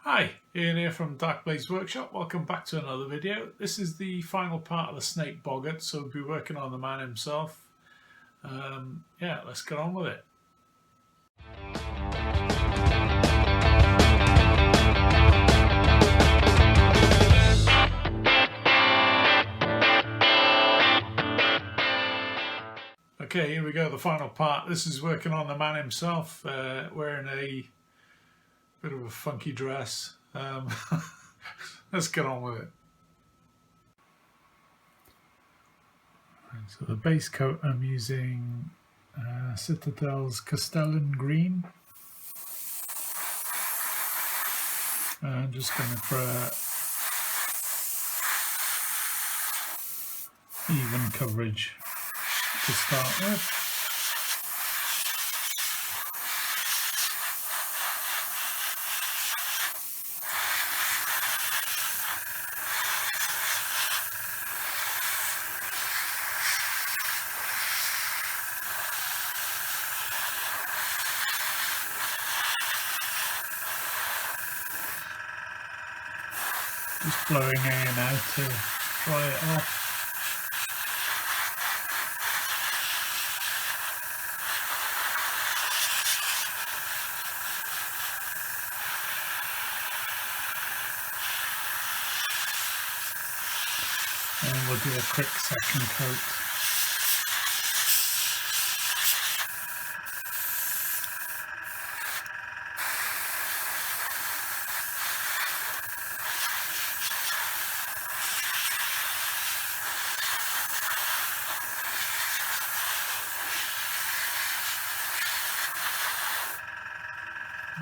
Hi, Ian here from Dark Blaze Workshop. Welcome back to another video. This is the final part of the Snape Boggart, so we'll be working on the man himself. Yeah, let's get on with it. Okay, here we go, the final part. This is working on the man himself, wearing a bit of a funky dress. Let's get on with it. So the base coat I'm using Citadel's Castellan Green. I'm just going for even coverage to start with. Just blowing in out to dry it off. And we'll do a quick second coat.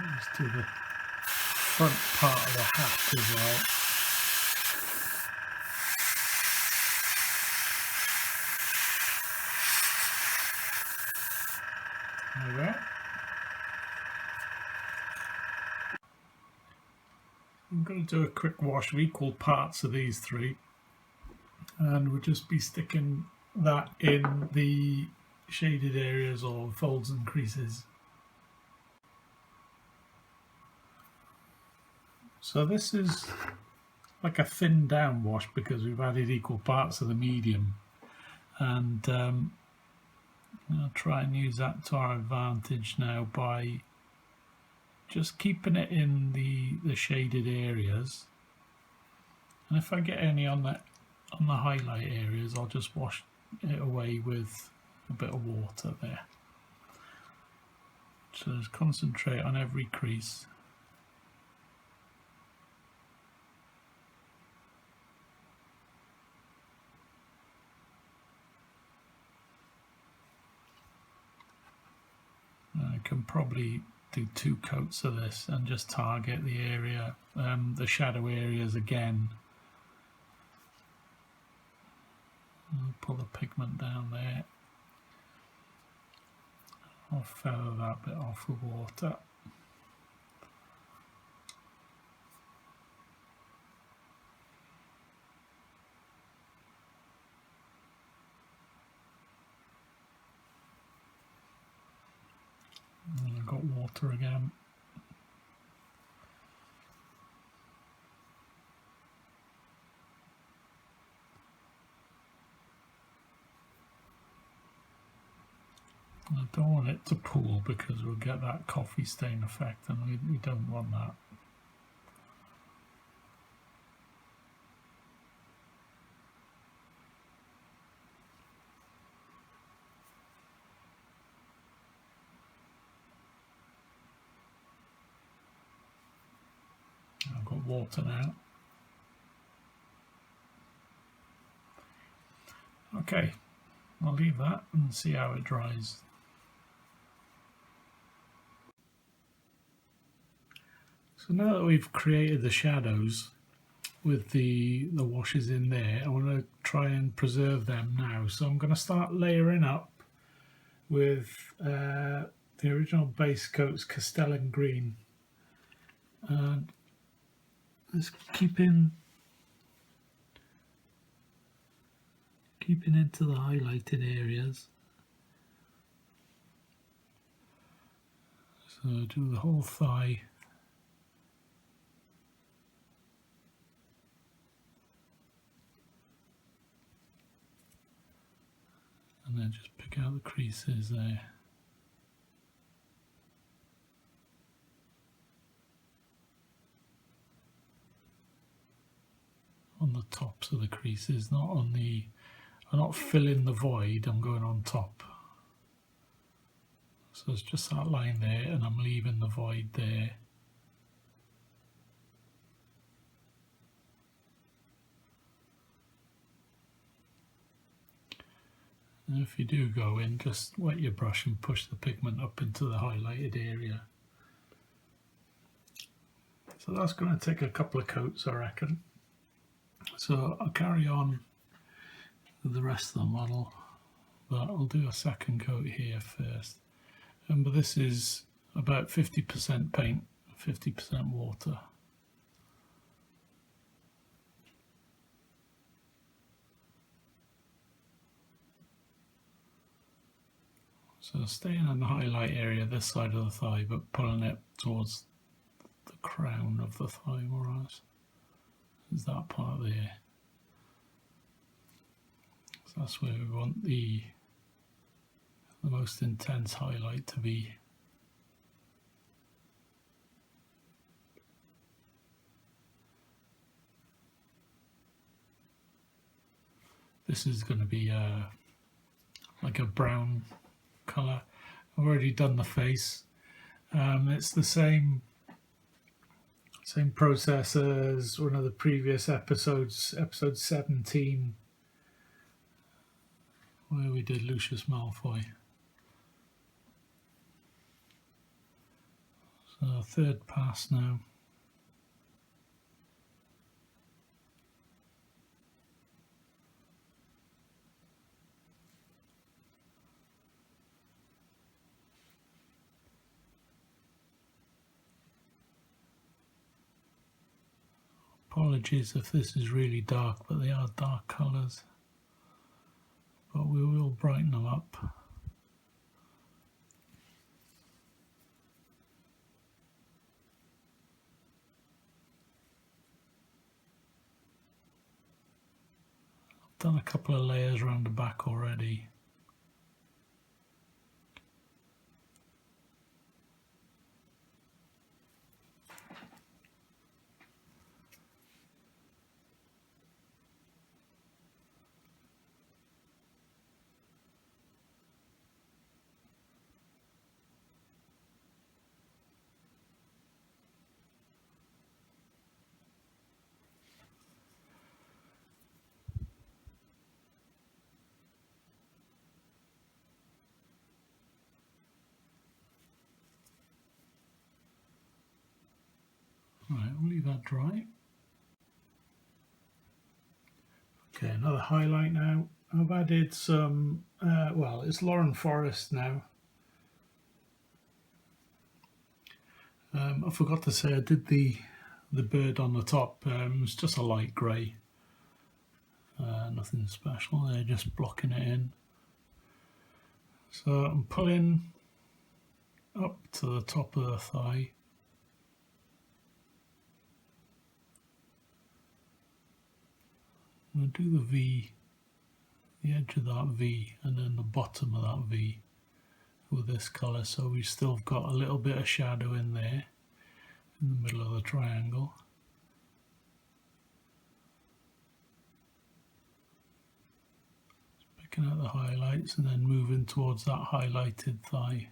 Let's do the front part of the hat as well. There we go. I'm going to do a quick wash of equal parts of these three, and we'll just be sticking that in the shaded areas or folds and creases. So this is like a thin down wash because we've added equal parts of the medium, and I'll try and use that to our advantage now by just keeping it in the shaded areas, and if I get any on the highlight areas, I'll just wash it away with a bit of water there. So just concentrate on every crease. I can probably do 2 coats of this and just target the area, the shadow areas again. I'll pull the pigment down there. I'll feather that bit off with water. And I've got water again. I don't want it to pool because we'll get that coffee stain effect, and we don't want that. I've got water now. Okay, I'll leave that and see how it dries. So now that we've created the shadows with the washes in there, I want to try and preserve them now. So I'm going to start layering up with the original base coat's Castellan Green. And just keeping into the highlighted areas. So do the whole thigh. just pick out the creases there. On the tops of the creases, not on the, I'm not filling the void, I'm going on top. So it's just that line there, and I'm leaving the void there. And if you do go in, just wet your brush and push the pigment up into the highlighted area. So that's going to take a couple of coats, I reckon. So I'll carry on with the rest of the model, but I'll do a second coat here first. Remember, this is about 50% paint, 50% water. So staying on the highlight area, this side of the thigh, but pulling it towards the crown of the thigh, more or less. Is that part there. So that's where we want the most intense highlight to be. This is going to be like a brown colour. I've already done the face. It's the same process as one of the previous episodes, episode 17, where we did Lucius Malfoy. So third pass now. Apologies if this is really dark, but they are dark colours. But we will brighten them up. I've done a couple of layers around the back already. Right, we'll leave that dry. Okay, another highlight now. I've added some, well, it's Lauren Forest now. I forgot to say I did the bird on the top. It's just a light grey. Nothing special there, just blocking it in. So I'm pulling up to the top of the thigh. I'm going to do the V, the edge of that V, and then the bottom of that V with this colour, so we've still got a little bit of shadow in there, in the middle of the triangle. Just picking out the highlights and then moving towards that highlighted thigh.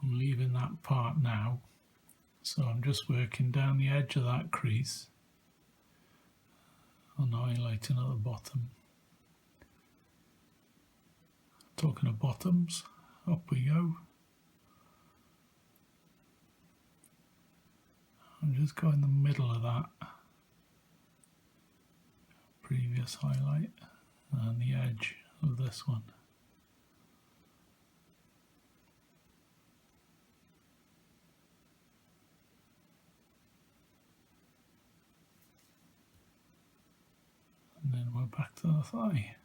I'm leaving that part now, so I'm just working down the edge of that crease and highlighting at the bottom. Talking of bottoms, up we go. I'm just going in the middle of that previous highlight and the edge of this one. And then we're back to the thigh.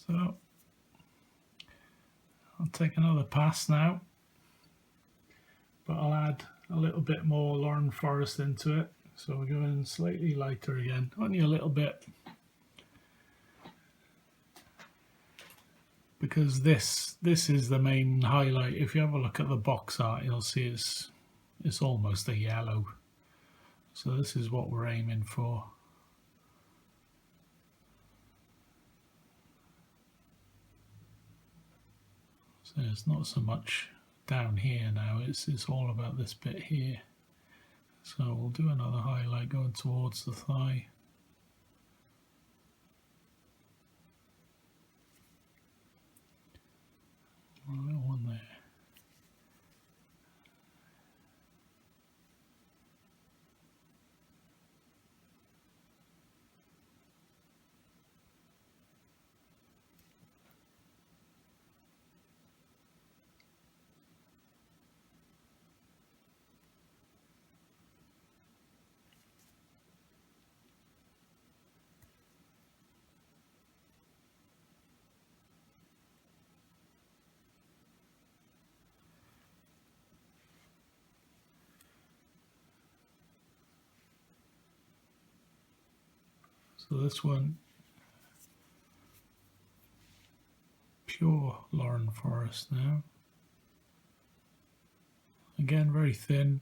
So I'll take another pass now, but I'll add a little bit more Lauren Forest into it. So we're going slightly lighter again, only a little bit, because this is the main highlight. If you have a look at the box art, you'll see it's almost a yellow. So this is what we're aiming for. So it's not so much down here now, it's all about this bit here. So we'll do another highlight going towards the thigh. A little one there. So this one, pure Lauren Forest now. Again, very thin.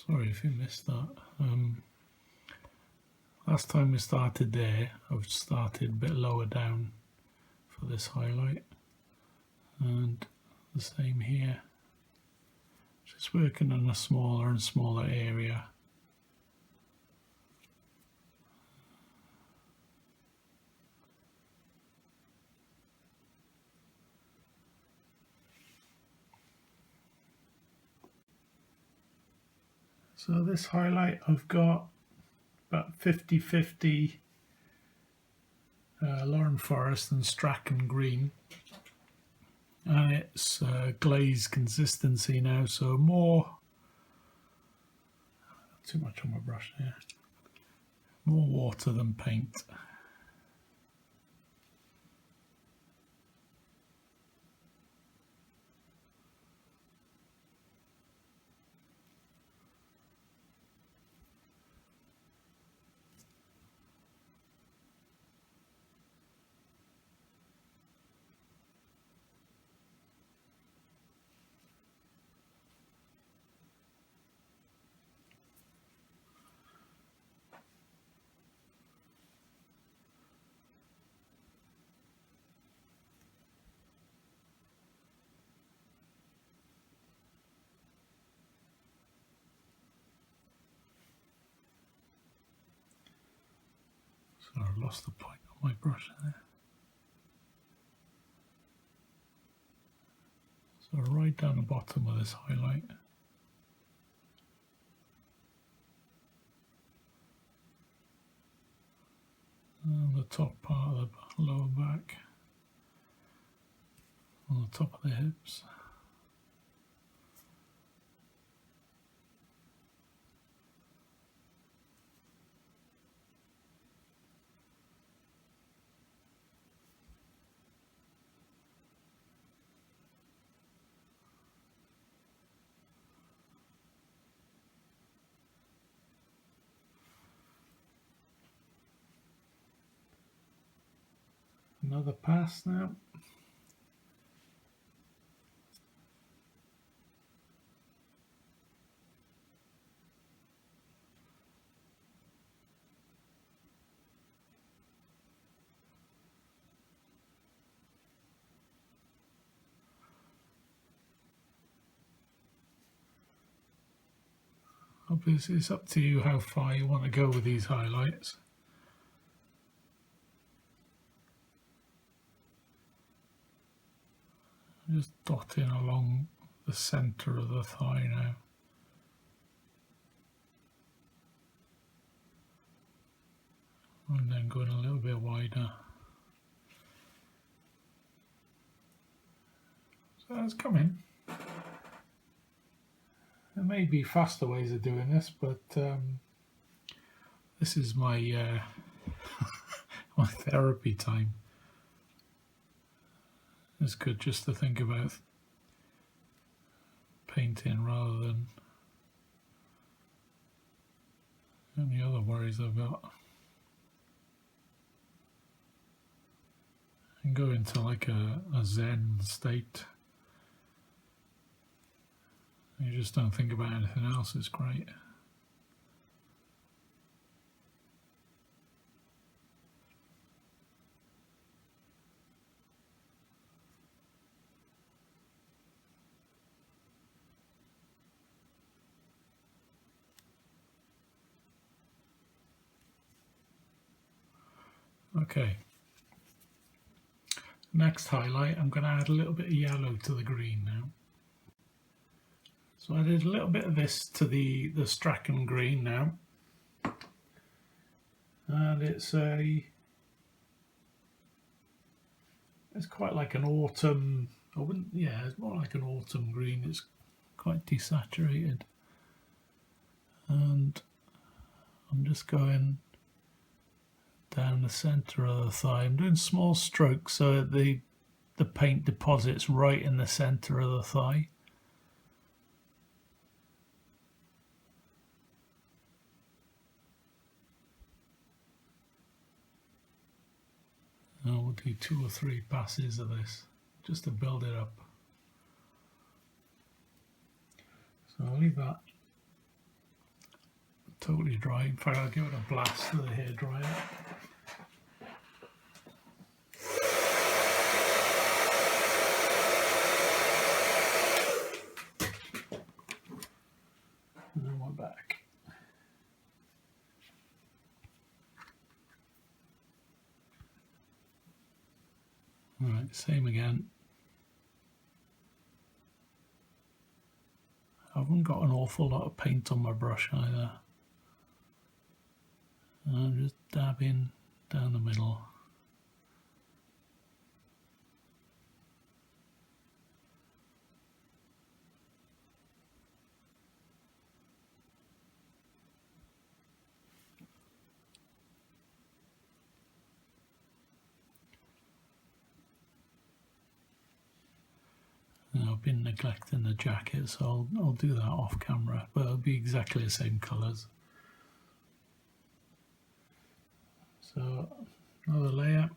Sorry if you missed that. Last time we started there, I've started a bit lower down for this highlight, and the same here. Just working on a smaller and smaller area. So this highlight, I've got about 50-50 Lauren Forest and Strachan Green, and it's glaze consistency now, so more, too much on my brush here, more water than paint. So I lost the point on my brush there. So right down the bottom of this highlight. And the top part of the lower back. On the top of the hips. Another pass now. Obviously it's up to you how far you want to go with these highlights. Just dotting along the centre of the thigh now. And then going a little bit wider. So that's coming. There may be faster ways of doing this, but this is my my therapy time. It's good just to think about painting rather than any other worries I've got. And go into like a Zen state. You just don't think about anything else, it's great. Okay. Next highlight, I'm going to add a little bit of yellow to the green now. So I did a little bit of this to the Strachan green now. And it's quite like an autumn, it's more like an autumn green. It's quite desaturated. And I'm just going down the centre of the thigh. I'm doing small strokes so the paint deposits right in the centre of the thigh. And we'll do 2 or 3 passes of this just to build it up. So I'll leave that totally dry. In fact, I'll give it a blast with a hairdryer. And then we're back. Alright, same again. I haven't got an awful lot of paint on my brush either. I'm just dabbing down the middle. I've been neglecting the jacket, so I'll do that off camera, but it'll be exactly the same colours. So another layer.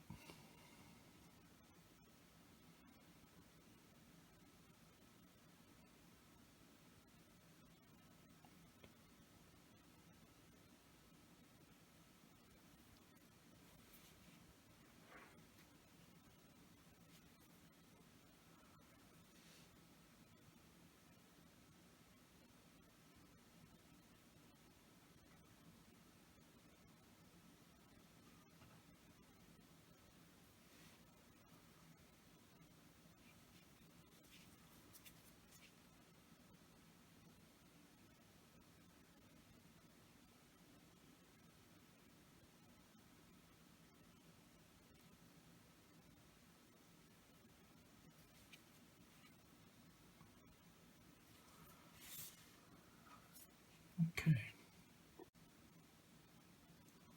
Okay.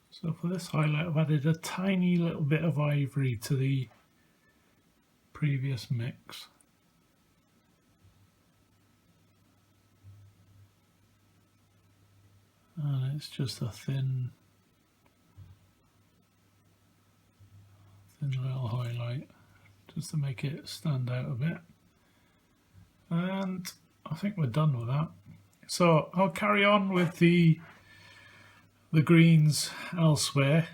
So for this highlight, I've added a tiny little bit of ivory to the previous mix. And it's just a thin little highlight just to make it stand out a bit. And I think we're done with that. So I'll carry on with the greens elsewhere.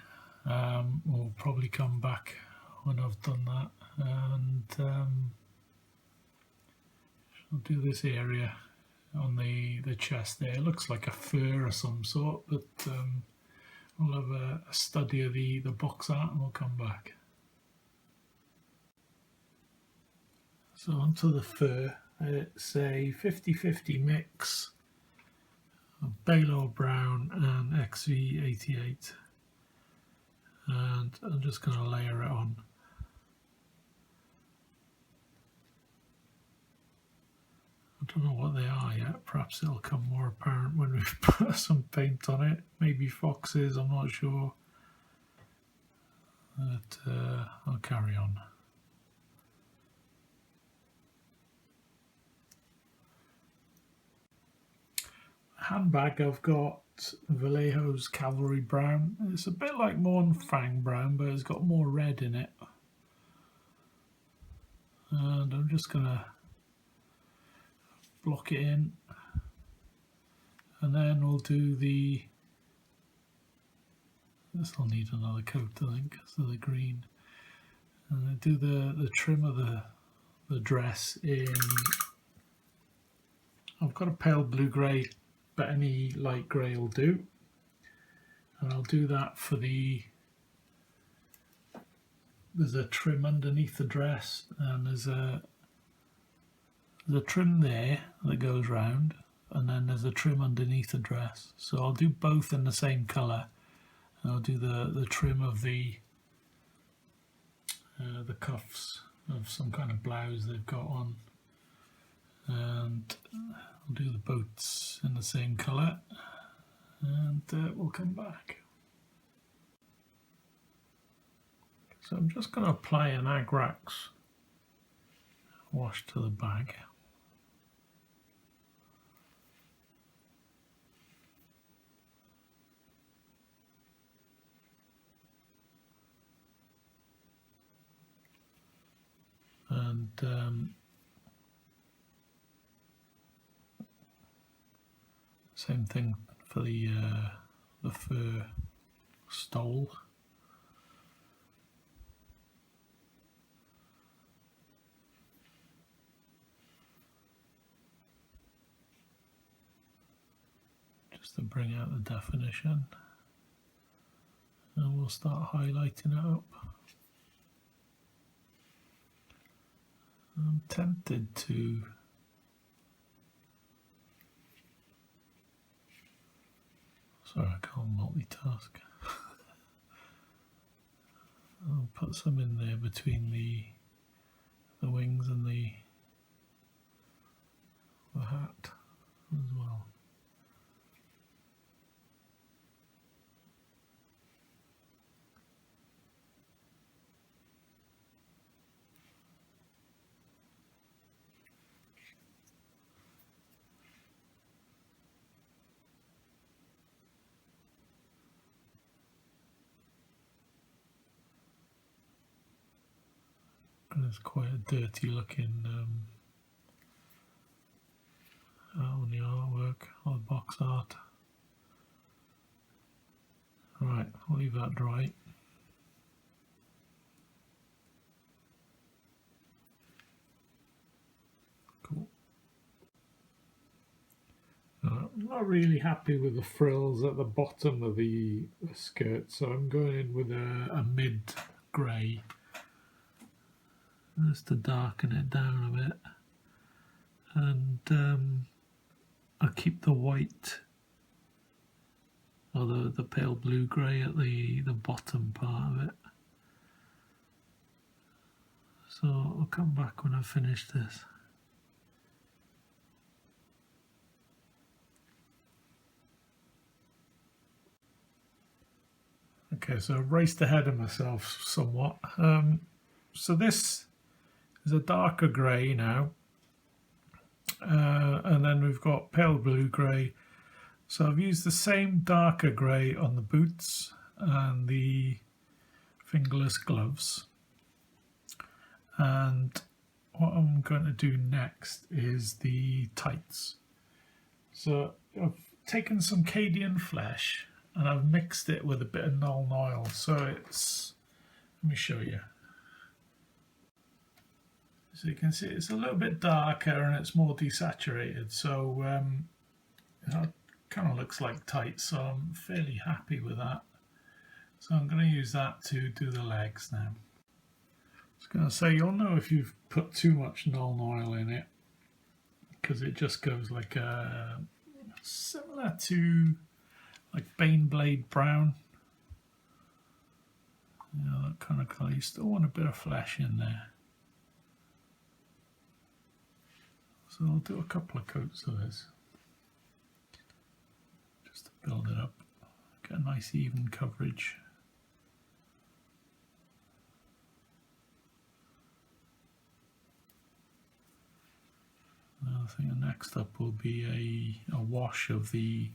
We'll probably come back when I've done that, and I'll do this area on the chest there. It looks like a fur of some sort, but we'll have a study of the box art and we'll come back. So onto the fur. It's a 50-50 mix of Baylor Brown and XV88, and I'm just going to layer it on. I don't know what they are yet. Perhaps it'll come more apparent when we've put some paint on it. Maybe foxes, I'm not sure. But I'll carry on. Handbag, I've got Vallejo's Cavalry Brown. It's a bit like Mornfang Brown, but it's got more red in it. And I'm just going to block it in, and then we'll do the, this will need another coat I think because of the green, and then do the trim of the dress in, I've got a pale blue grey, but any light grey will do, and I'll do that for there's a trim underneath the dress, and there's a trim there that goes round, and then there's a trim underneath the dress. So I'll do both in the same colour, and I'll do the trim of the cuffs of some kind of blouse they've got on, and I'll do the boots in the same colour, and we'll come back. So I'm just going to apply an Agrax wash to the bag. And same thing for the fur stole. Just to bring out the definition, and we'll start highlighting it up. I'm tempted to sorry, I can't multitask. I'll put some in there between the wings and the hat as well. And it's quite a dirty looking on the artwork or the box art. Right, I'll leave that dry. Cool. I'm not really happy with the frills at the bottom of the skirt, so I'm going in with a mid grey just to darken it down a bit, and I'll keep the white or the pale blue grey at the bottom part of it. So I'll come back when I've finished this. Okay, so I've raced ahead of myself somewhat. So this is a darker grey now, and then we've got pale blue grey. So I've used the same darker grey on the boots and the fingerless gloves. And what I'm going to do next is the tights. So I've taken some Cadian flesh and I've mixed it with a bit of Nuln oil. So it's, let me show you. So you can see it's a little bit darker and it's more desaturated, so it kind of looks like tights, so I'm fairly happy with that. So I'm going to use that to do the legs now. I was going to say, you'll know if you've put too much Nuln Oil in it, because it just goes like similar to like Baneblade brown. You know, that kind of colour. You still want a bit of flesh in there. So I'll do a couple of coats of this, just to build it up, get a nice even coverage. I think next up will be a wash of the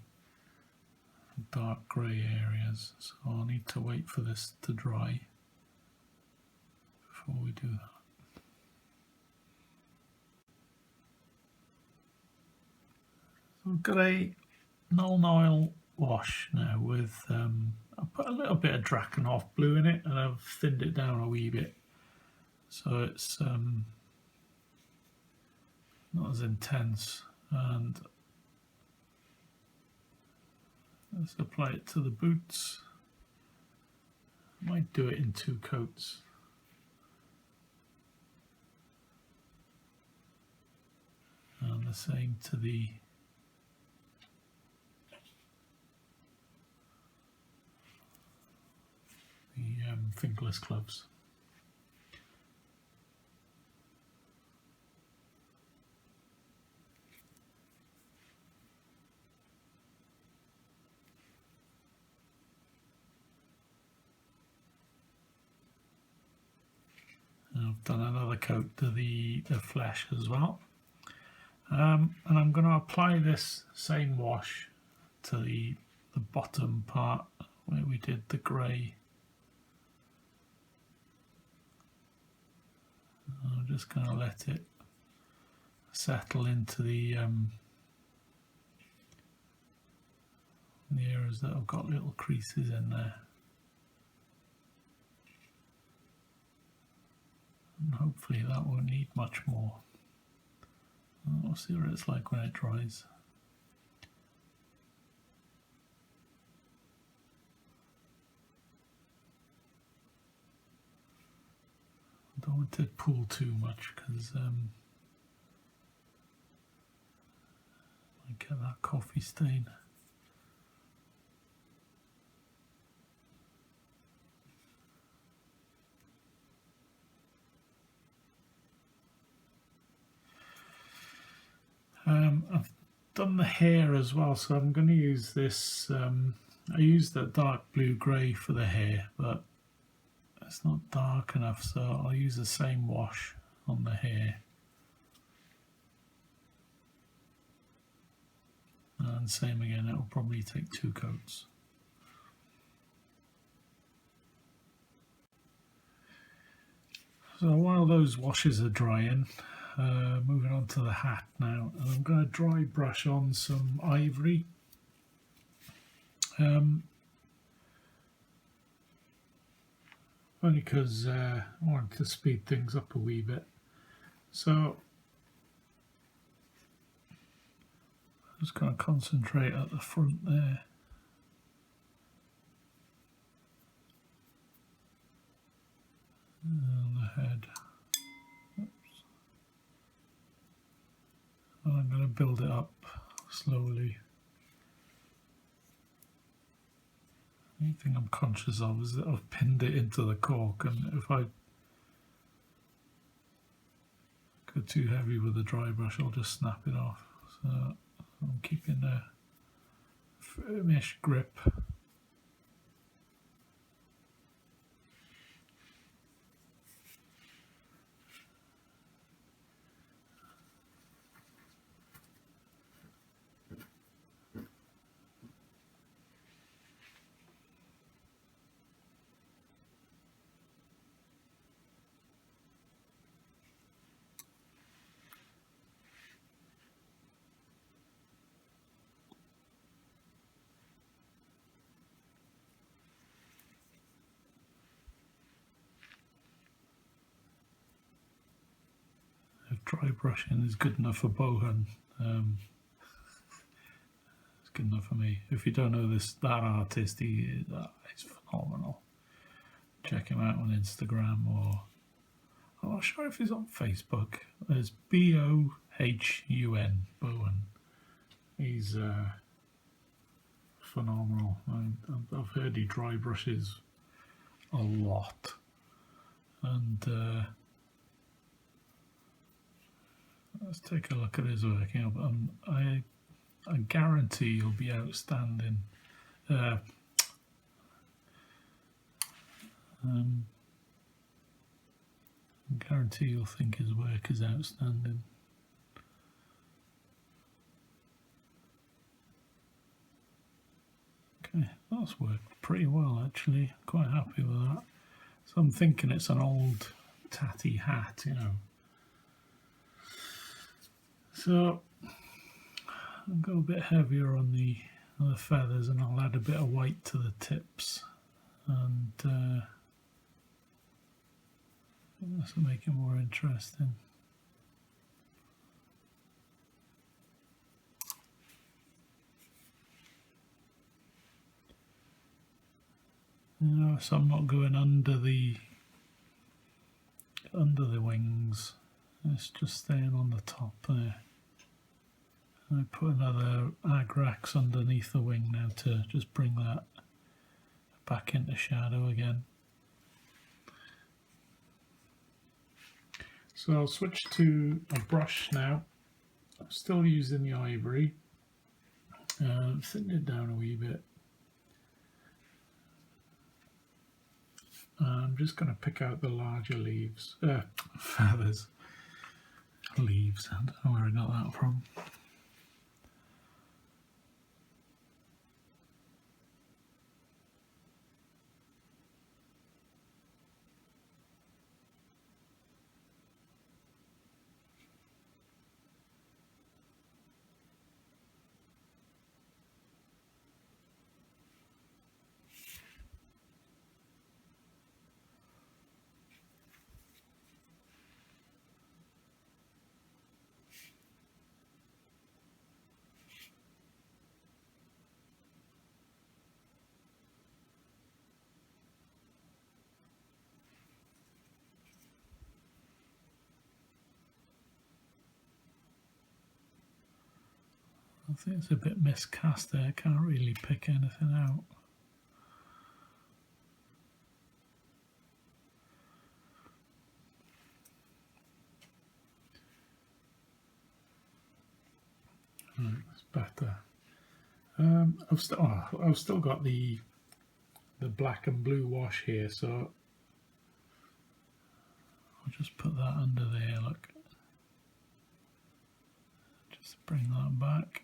dark grey areas, so I'll need to wait for this to dry before we do that. So I've got a Nuln Oil wash now with, I put a little bit of Drakenhof blue in it and I've thinned it down a wee bit, so it's not as intense, and let's apply it to the boots. I might do it in 2 coats. And the same to the fingerless gloves. I've done another coat to the flesh as well, and I'm going to apply this same wash to the bottom part where we did the grey. I'm just going to let it settle into the areas that have got little creases in there. And hopefully that won't need much more. We'll see what it's like when it dries. I don't want to pull too much because I get that coffee stain. I've done the hair as well, so I'm going to use this. I used that dark blue-grey for the hair, but it's not dark enough, so I'll use the same wash on the hair. And same again, it will probably take 2 coats. So while those washes are drying, moving on to the hat now, and I'm going to dry brush on some ivory. Only because I wanted to speed things up a wee bit. So I'm just going to concentrate at the front there. And the head. I'm going to build it up slowly. The only thing I'm conscious of is that I've pinned it into the cork, and if I go too heavy with the dry brush, I'll just snap it off. So I'm keeping a firmish grip. dry brushing is good enough for Bohan. It's good enough for me. If you don't know that artist, he's phenomenal. Check him out on Instagram, or I'm not sure if he's on Facebook. There's Bohun, Bohan. He's phenomenal. I've heard he dry brushes a lot, and let's take a look at his work. I guarantee he'll be outstanding. I guarantee you'll think his work is outstanding. Okay, that's worked pretty well actually. Quite happy with that. So I'm thinking it's an old tatty hat, you know. So I'll go a bit heavier on the feathers, and I'll add a bit of white to the tips, and this will make it more interesting. You know, so I'm not going under the wings. It's just staying on the top there. I put another agrax underneath the wing now to just bring that back into shadow again. So I'll switch to a brush now. I'm still using the ivory. Thin it down a wee bit. I'm just going to pick out the larger leaves, feathers, leaves. I don't know where I got that from. I think it's a bit miscast there, I can't really pick anything out. Right, that's better. I've still got the black and blue wash here, so I'll just put that under there, look. Just bring that back.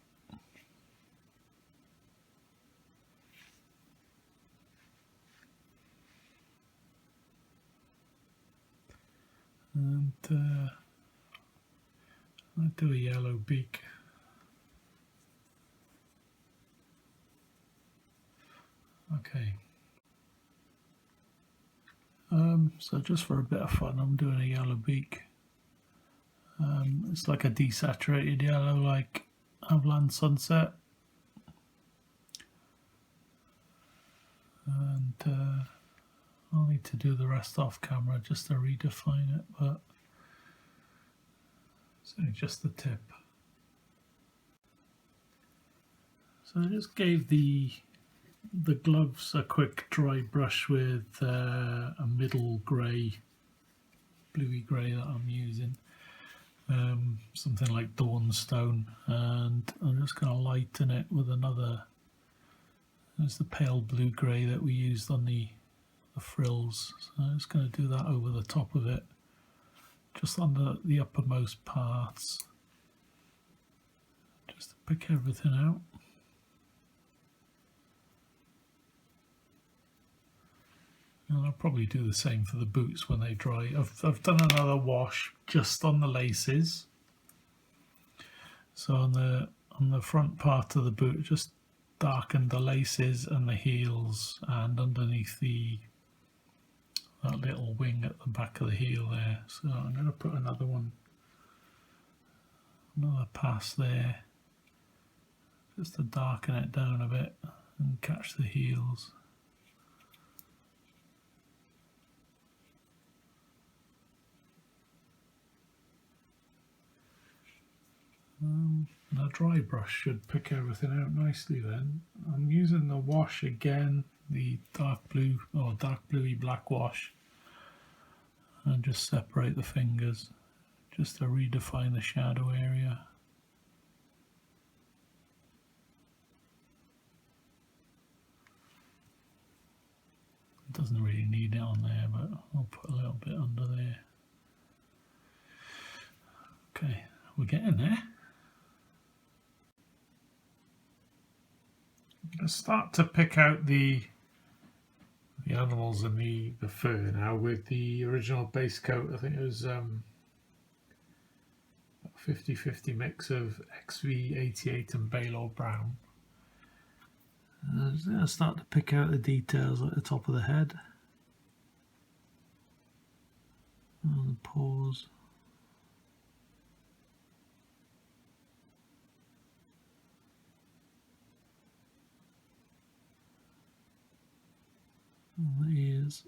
And I'll do a yellow beak. Okay. So just for a bit of fun, I'm doing a yellow beak. It's like a desaturated yellow, like Avland Sunset. And I'll need to do the rest off camera just to redefine it, but it's only just the tip. So I just gave the gloves a quick dry brush with a middle grey, bluey grey that I'm using, something like Dawnstone, and I'm just going to lighten it with another. There's the pale blue grey that we used on the frills, so I'm just going to do that over the top of it, just on the uppermost parts, just to pick everything out. And I'll probably do the same for the boots when they dry. I've done another wash just on the laces, so on the front part of the boot, just darkened the laces and the heels, and underneath that little wing at the back of the heel there. So I'm going to put another one Another pass there, just to darken it down a bit and catch the heels. The dry brush should pick everything out nicely then. I'm using the wash again, the dark blue or dark bluey black wash, and just separate the fingers just to redefine the shadow area. It doesn't really need it on there, but I'll put a little bit under there. Okay, we're getting there. Let's start to pick out the animals and the fur now with the original base coat. I think it was 50-50 mix of XV88 and Baylor Brown. And I'm just going to start to pick out the details at the top of the head and the paws. And the ears.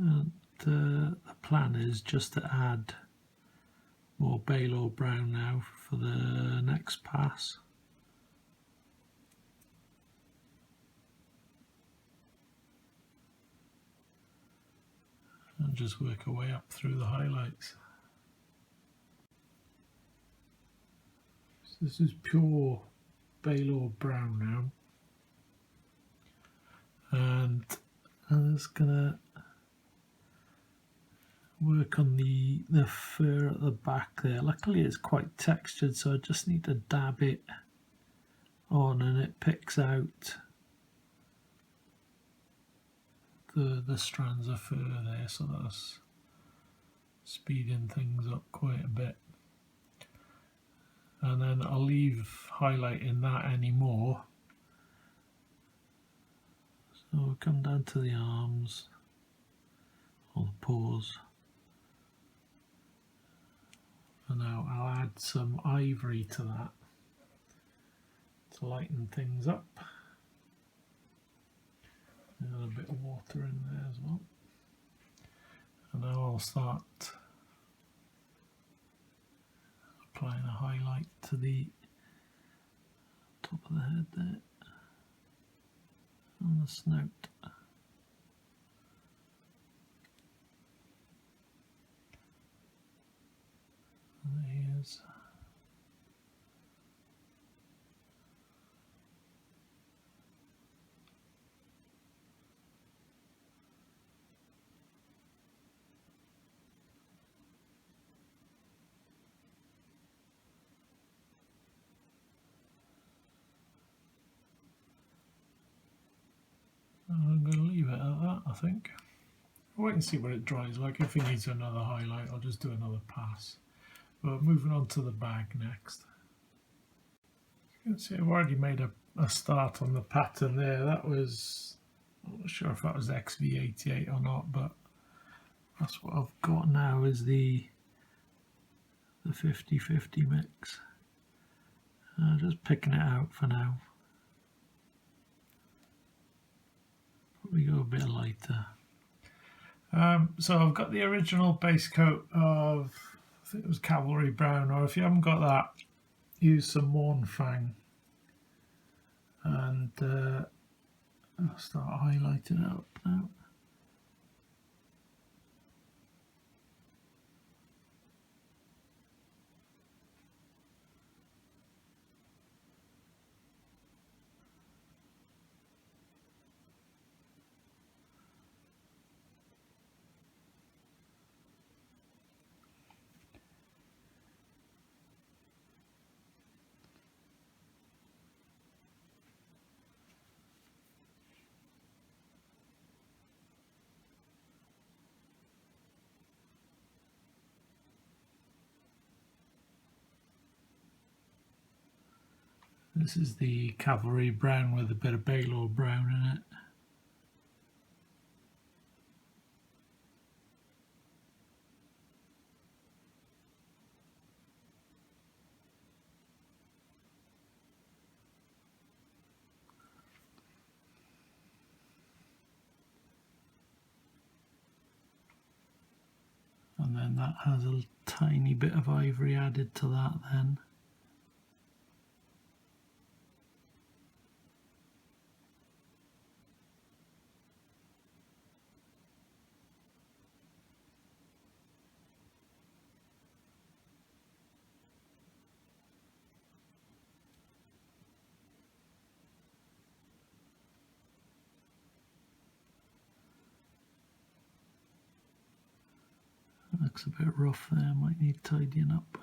And the plan is just to add more Baylor Brown now for the next pass. And just work our way up through the highlights. So this is pure Baylor Brown now. And I'm just gonna work on the fur at the back there. Luckily it's quite textured, so I just need to dab it on and it picks out the strands of fur there, so that's speeding things up quite a bit. And then I'll leave highlighting that anymore. So we'll come down to the arms or the paws. And now I'll add some ivory to that to lighten things up. A little bit of water in there as well. And now I'll start applying a highlight to the top of the head there and the snout. And the ears. I'm going to leave it at that, I think. Wait and see what it dries like. If it needs another highlight, I'll just do another pass. But moving on to the bag next. You can see I've already made a start on the pattern there. That was, I'm not sure if that was XV88 or not, but that's what I've got now is the 50-50 mix. Just picking it out for now. We go a bit lighter. So I've got the original base coat of, I think it was Cavalry Brown, or if you haven't got that, use some Morn Fang. And I'll start highlighting out now. This is the Cavalry brown with a bit of Baylor brown in it. And then that has a tiny bit of ivory added to that then. Looks a bit rough there, might need tidying up.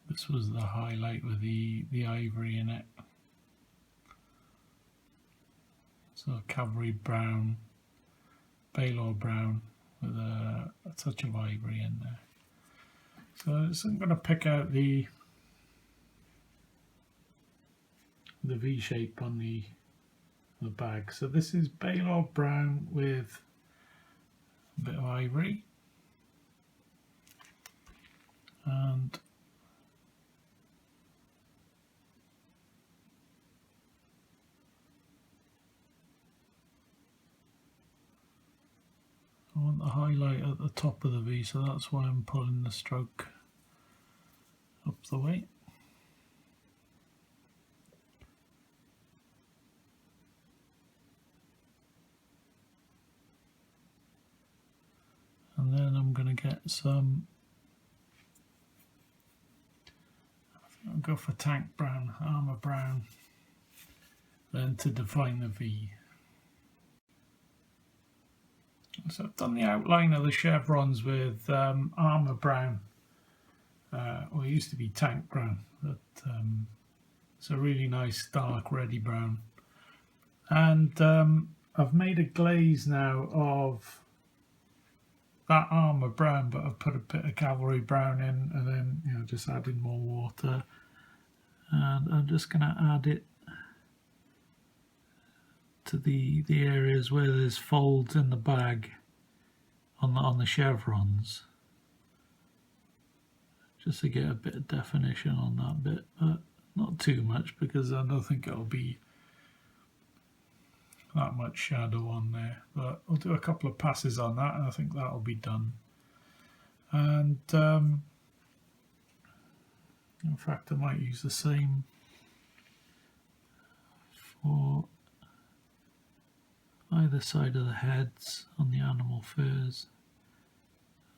This was the highlight with the ivory in it. So Cavalry brown, Baylor brown with a touch of ivory in there. So I'm going to pick out the V shape on the bag. So this is Baylor brown with a bit of ivory, and I want the highlight at the top of the V, so that's why I'm pulling the stroke up the way. And then I'm going to get some, I think I'll go for tank brown, armour brown, then to define the V. So I've done the outline of the chevrons with armour brown, or it used to be tank brown, but it's a really nice dark reddy brown. And I've made a glaze now of that armour brown, but I've put a bit of Cavalry brown in, and then just added more water, and I'm just going to add it to the areas where there's folds in the bag on the chevrons, just to get a bit of definition on that bit, but not too much because I don't think it'll be that much shadow on there. But I'll do a couple of passes on that and I think that'll be done. And in fact I might use the same for either side of the heads on the animal furs,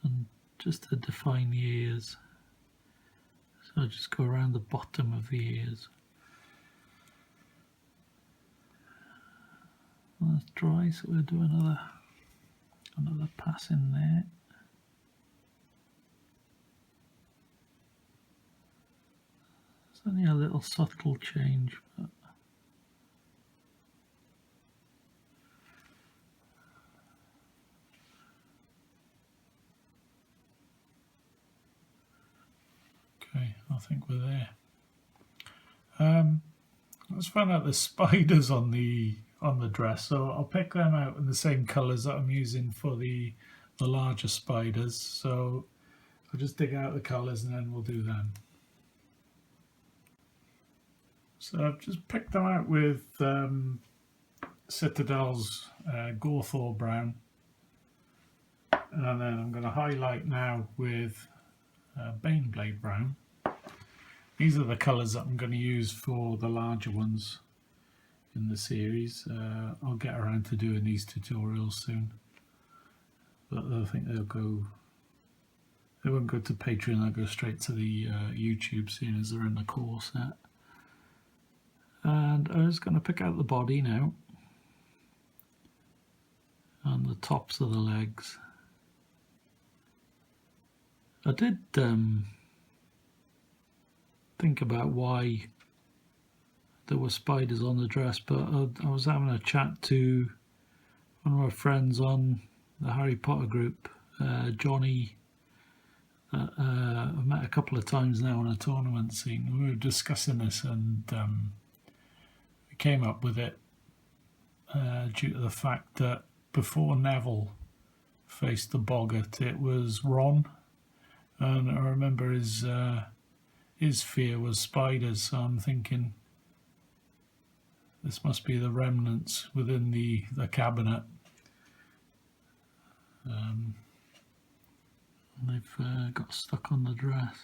and just to define the ears. So I just go around the bottom of the ears. Well, that's dry, so we'll do another pass in there. It's only a little subtle change, but okay, I think we're there. Let's find out the spiders on the dress. So I'll pick them out in the same colours that I'm using for the larger spiders. So I'll just dig out the colours and then we'll do them. So I've just picked them out with Citadel's Gawthor brown, and then I'm going to highlight now with Baneblade brown. These are the colours that I'm going to use for the larger ones in the series. I'll get around to doing these tutorials soon, but I think they'll they won't go to Patreon, they'll go straight to the YouTube, seeing as they're in the core set. And I'm just going to pick out the body now, and the tops of the legs. I did think about why there were spiders on the dress, but I was having a chat to one of my friends on the Harry Potter group, Johnny, I've met a couple of times now on a tournament scene. We were discussing this, and we came up with it due to the fact that before Neville faced the Boggart, it was Ron, and I remember his fear was spiders, so I'm thinking this must be the remnants within the cabinet. They've got stuck on the dress.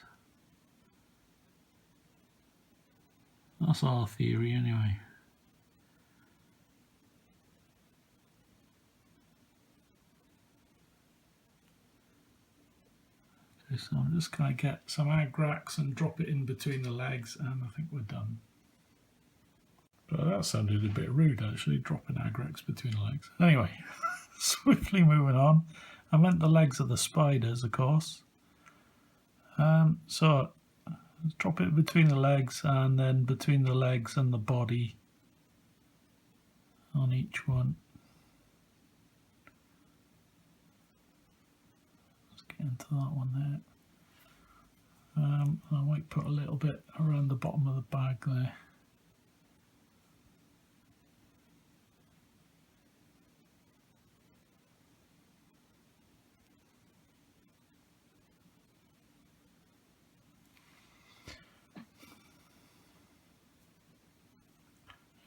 That's our theory anyway. Okay, so I'm just going to get some agrax and drop it in between the legs, and I think we're done. But that sounded a bit rude, actually, dropping agrax between the legs. Anyway, swiftly moving on. I meant the legs of the spiders, of course. So drop it between the legs, and then between the legs and the body on each one. Let's get into that one there. I might put a little bit around the bottom of the bag there.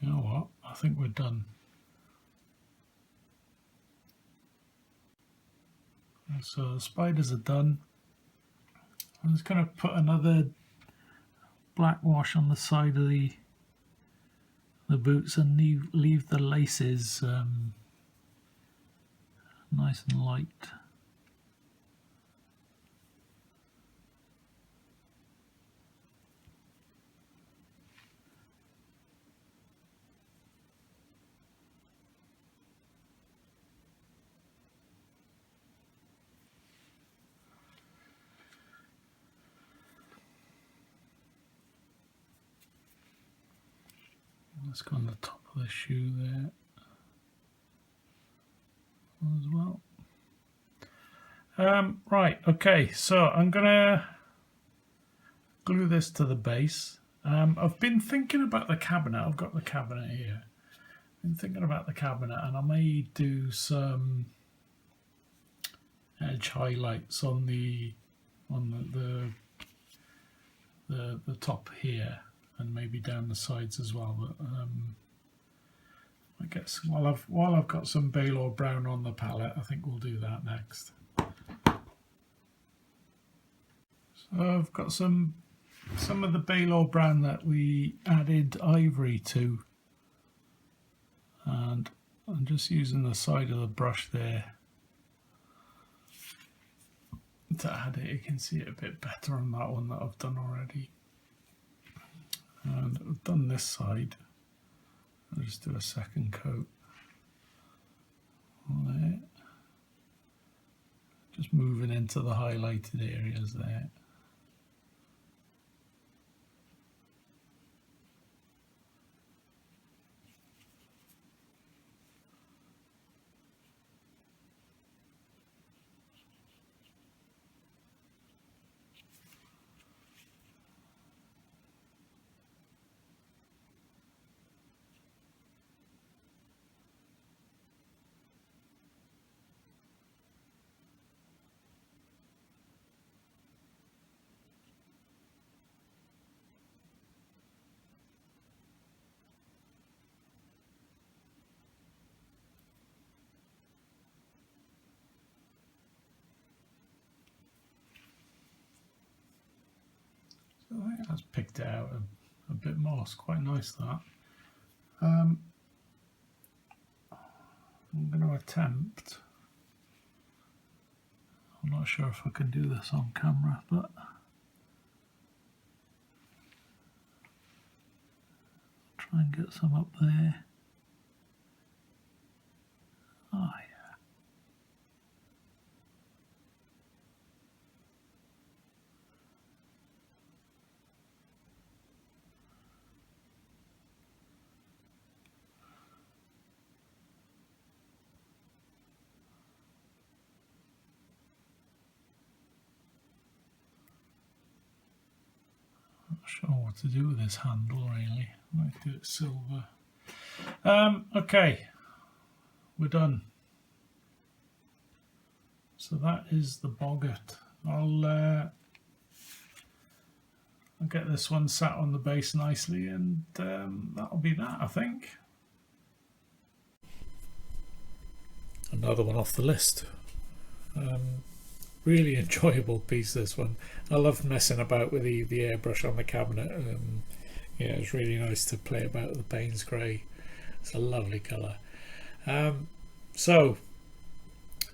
You know what? I think we're done. So the spiders are done. I'm just going to put another black wash on the side of the boots and leave the laces nice and light. Let's go on the top of the shoe there as well. Right, okay, so I'm gonna glue this to the base. I've been thinking about the cabinet. I've got the cabinet here. I've been thinking about the cabinet, and I may do some edge highlights on the top here, and maybe down the sides as well. But I guess while I've got some Baylor brown on the palette, I think we'll do that next. So I've got some of the Baylor brown that we added ivory to, and I'm just using the side of the brush there to add it. You can see it a bit better on that one that I've done already. And I've done this side. I'll just do a second coat on there. Just moving into the highlighted areas there. So I think that's picked it out a bit more. It's quite nice, that. I'm going to attempt I'm not sure if I can do this on camera, but try and get some up there. Oh yeah. Not sure what to do with this handle really. I might do it silver. Okay, we're done. So that is the Boggart. I'll get this one sat on the base nicely, and that'll be that, I think. Another one off the list. Really enjoyable piece, this one. I love messing about with the airbrush on the cabinet. Yeah, it's really nice to play about with the Payne's grey. It's a lovely colour. So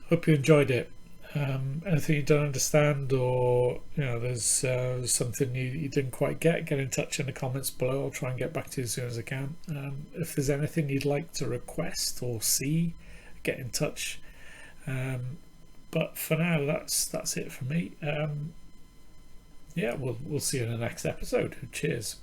hope you enjoyed it. Anything you don't understand, or there's something you didn't quite get in touch in the comments below. I'll try and get back to you as soon as I can. If there's anything you'd like to request or see, get in touch. But for now, that's it for me. Yeah, we'll see you in the next episode. Cheers.